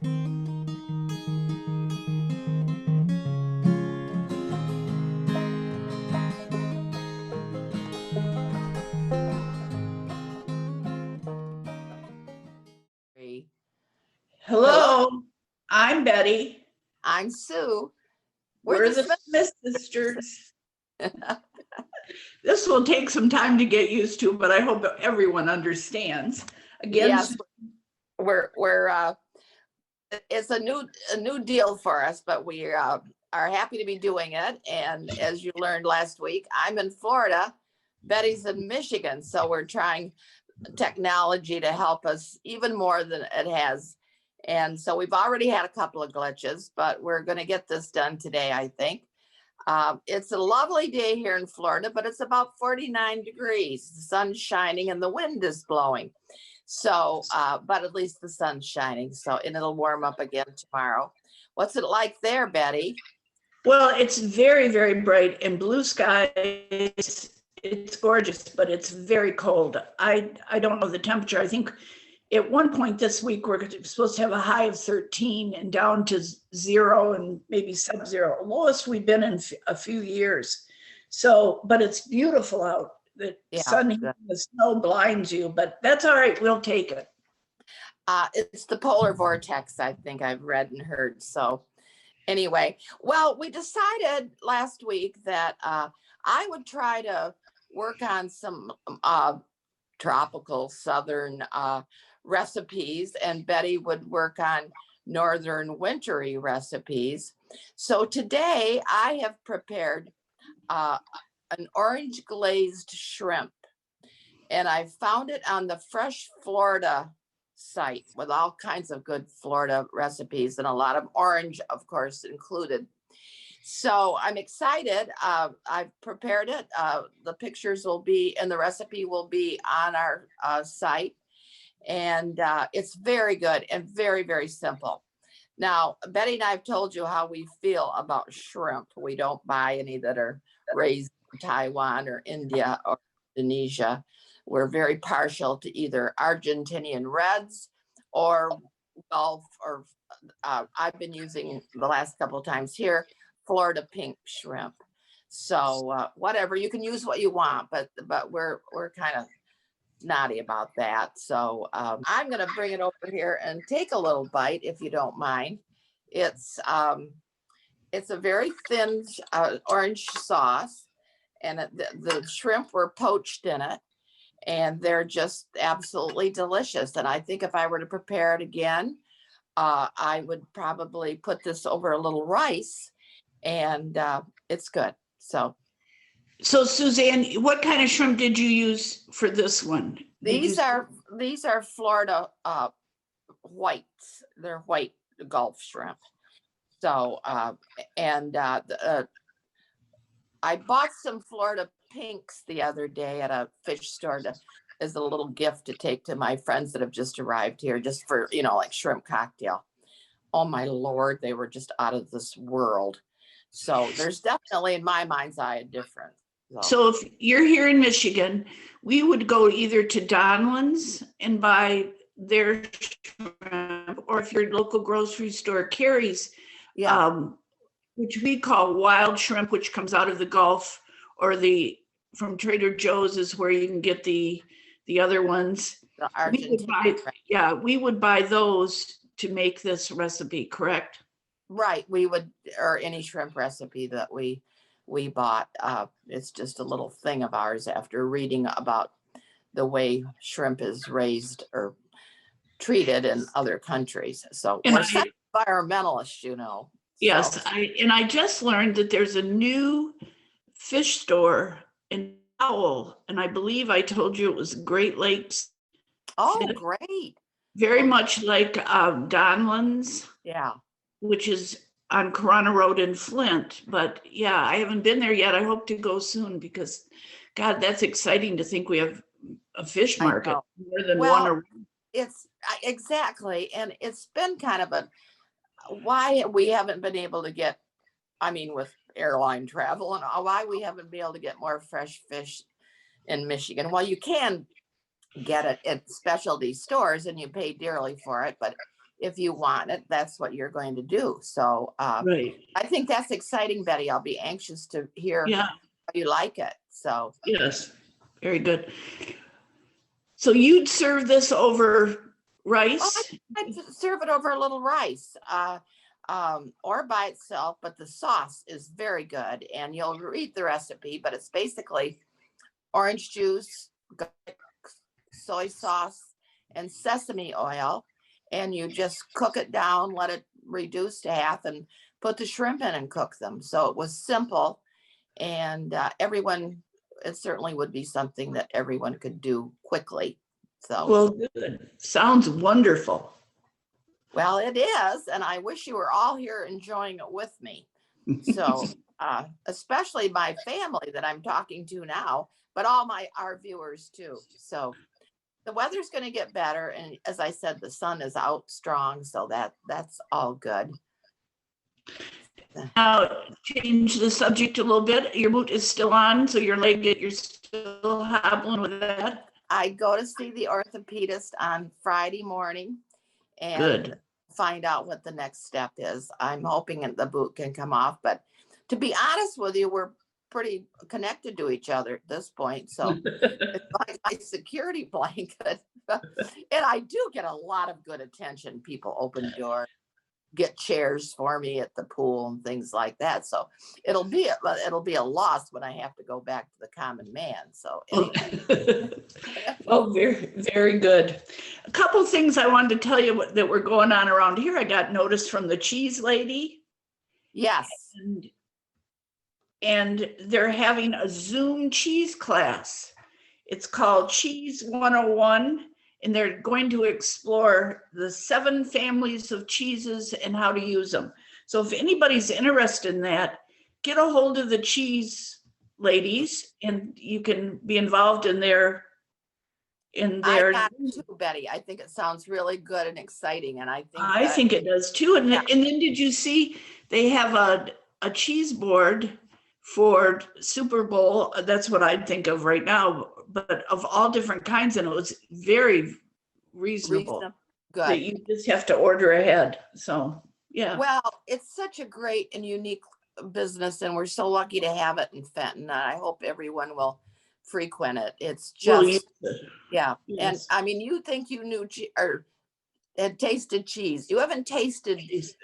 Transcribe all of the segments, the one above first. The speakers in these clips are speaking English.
Hello, Hello, I'm Betty. I'm Sue. We're the Smith sisters. This will take some time to get used to, but I hope everyone understands. Again, Yes, we're it's a new deal for us, but we are happy to be doing it. And as you learned last week, I'm in Florida, Betty's in Michigan, so we're trying technology to help us even more than it has. And so we've already had a couple of glitches, but we're going to get this done today, I think. It's a lovely day here in Florida, but it's about 49 degrees. The sun's shining and the wind is blowing. So, but at least the sun's shining. So, and it'll warm up again tomorrow. What's it like there, Betty? well, it's very, very bright and blue skies. It's gorgeous, but it's very cold. I don't know the temperature. I think at one point this week we're supposed to have a high of 13 and down to 0 and maybe sub-zero, lowest we've been in a few years. So, but it's beautiful out. The sun and the snow blinds you, but that's all right. We'll take it. It's the polar vortex, I think I've read and heard. So anyway, well, we decided last week that I would try to work on some tropical southern recipes, and Betty would work on northern wintry recipes. So today I have prepared an orange glazed shrimp, and I found it on the Fresh Florida site with all kinds of good Florida recipes and a lot of orange, of course, included. So I'm excited. I've prepared it. The pictures will be, and the recipe will be on our site. And it's very good and very, very simple. Now, Betty and I have told you how we feel about shrimp. We don't buy any that are raised in Taiwan or India or Indonesia. We're very partial to either Argentinian reds or Gulf, or I've been using the last couple of times here, Florida pink shrimp. So whatever, you can use what you want, but we're kind of naughty about that. So I'm going to bring it over here and take a little bite, if you don't mind. It's a very thin orange sauce, and the shrimp were poached in it, and they're just absolutely delicious. And I think if I were to prepare it again, I would probably put this over a little rice, and it's good. So Suzanne, what kind of shrimp did you use for this one? These are Florida whites. They're white Gulf shrimp. So I bought some Florida pinks the other day at a fish store as a little gift to take to my friends that have just arrived here, just for, like shrimp cocktail. Oh my Lord, they were just out of this world. So there's definitely, in my mind's eye, a difference. So if you're here in Michigan, we would go either to Donlands and buy their shrimp, or if your local grocery store carries, which we call wild shrimp, which comes out of the Gulf, or from Trader Joe's is where you can get the other ones. The Argentine. We would buy those to make this recipe, correct? Right. We would, or any shrimp recipe that we bought. It's just a little thing of ours after reading about the way shrimp is raised or treated in other countries. So we're environmentalists, Yes, so. I just learned that there's a new fish store in Powell, and I believe I told you it was Great Lakes. Oh, great. Very much like Donlands. Yeah. Which is on Corona Road in Flint. But yeah, I haven't been there yet. I hope to go soon because, God, that's exciting to think we have a fish market more than one. It's exactly. And it's been kind of why we haven't been able to get, with airline travel and why we haven't been able to get more fresh fish in Michigan. Well, you can get it at specialty stores and you pay dearly for it, but if you want it, that's what you're going to do. So Right. I think that's exciting, Betty. I'll be anxious to hear Yeah. how you like it. So Yes. Very good. So you'd serve this over rice? I'd serve it over a little rice or by itself, but the sauce is very good. And you'll read the recipe, but it's basically orange juice, soy sauce, and sesame oil. And you just cook it down, let it reduce to half, and put the shrimp in and cook them. So it was simple. And it certainly would be something that everyone could do quickly. So, Well, good. Sounds wonderful. well, it is. And I wish you were all here enjoying it with me. So, especially my family that I'm talking to now, but all our viewers too. So the weather's going to get better. And as I said, the sun is out strong. So that's all good. Now, change the subject a little bit. Your boot is still on, so you're still hobbling with that. I go to see the orthopedist on Friday morning and Good. find out what the next step is. I'm hoping that the boot can come off, but to be honest with you, we're pretty connected to each other at this point. So it's like my security blanket. And I do get a lot of good attention. People open doors, get chairs for me at the pool and things like that. So it'll be a loss when I have to go back to the common man. So anyway. Oh, very, very good. A couple things I wanted to tell you that were going on around here. I got notice from the cheese lady. Yes. And they're having a Zoom cheese class. It's called Cheese 101. And they're going to explore the 7 families of cheeses and how to use them. So if anybody's interested in that, get a hold of the cheese ladies and you can be involved in their. I got it too, Betty. I think it sounds really good and exciting. And I think it does too. And then did you see they have a cheese board for Super Bowl? That's what I'd think of right now, but of all different kinds, and it was very reasonable. Good. That you just have to order ahead. So yeah. Well, it's such a great and unique business, and we're so lucky to have it in Fenton. I hope everyone will frequent it. It's just yeah. Yes. And I mean, you think you knew or had tasted cheese. You haven't tasted cheese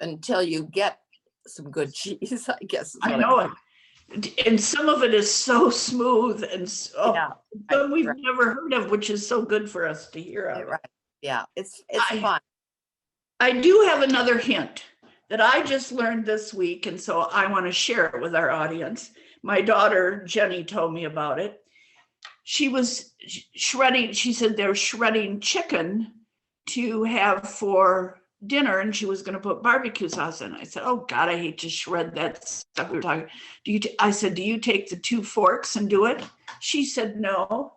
until you get some good cheese, I guess. I know it. And some of it is so smooth and some we've never heard of, which is so good for us to hear of. Right. Yeah, it's fun. I do have another hint that I just learned this week, and so I want to share it with our audience. My daughter, Jenny, told me about it. She was shredding, she said they're shredding chicken to have for dinner, and she was going to put barbecue sauce in. I said, oh God, I hate to shred that stuff. We were talking. I said, do you take the 2 forks and do it? She said, no,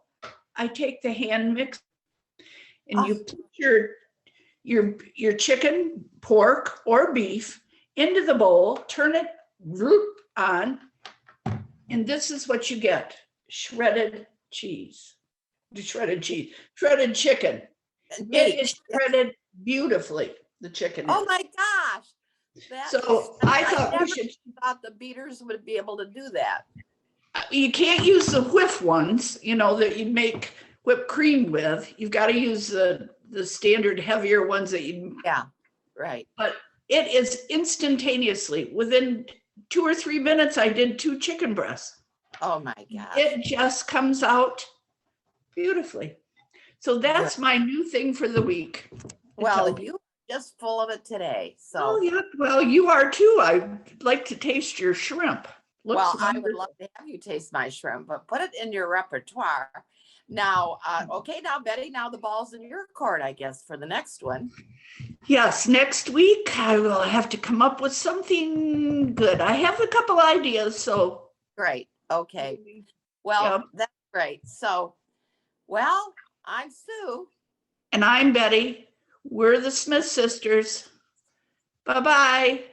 I take the hand mix and you put your chicken, pork, or beef into the bowl, turn it on, and this is what you get: shredded cheese, shredded chicken. It is shredded beautifully. The chicken. Oh my gosh! I thought the beaters would be able to do that. You can't use the whiff ones, that you make whipped cream with. You've got to use the standard heavier ones that you. Yeah, right. But it is instantaneously within 2 or 3 minutes. I did 2 chicken breasts. Oh my gosh! It just comes out beautifully. So that's my new thing for the week. Well, you just full of it today. So oh yeah, well you are too. I'd like to taste your shrimp. I would love to have you taste my shrimp, but put it in your repertoire. Now, okay, now Betty, now the ball's in your court, I guess, for the next one. Yes, next week I will have to come up with something good. I have a couple ideas, so great. Okay. Well, that's great. So, well, I'm Sue. And I'm Betty. We're the Smith sisters. Bye-bye.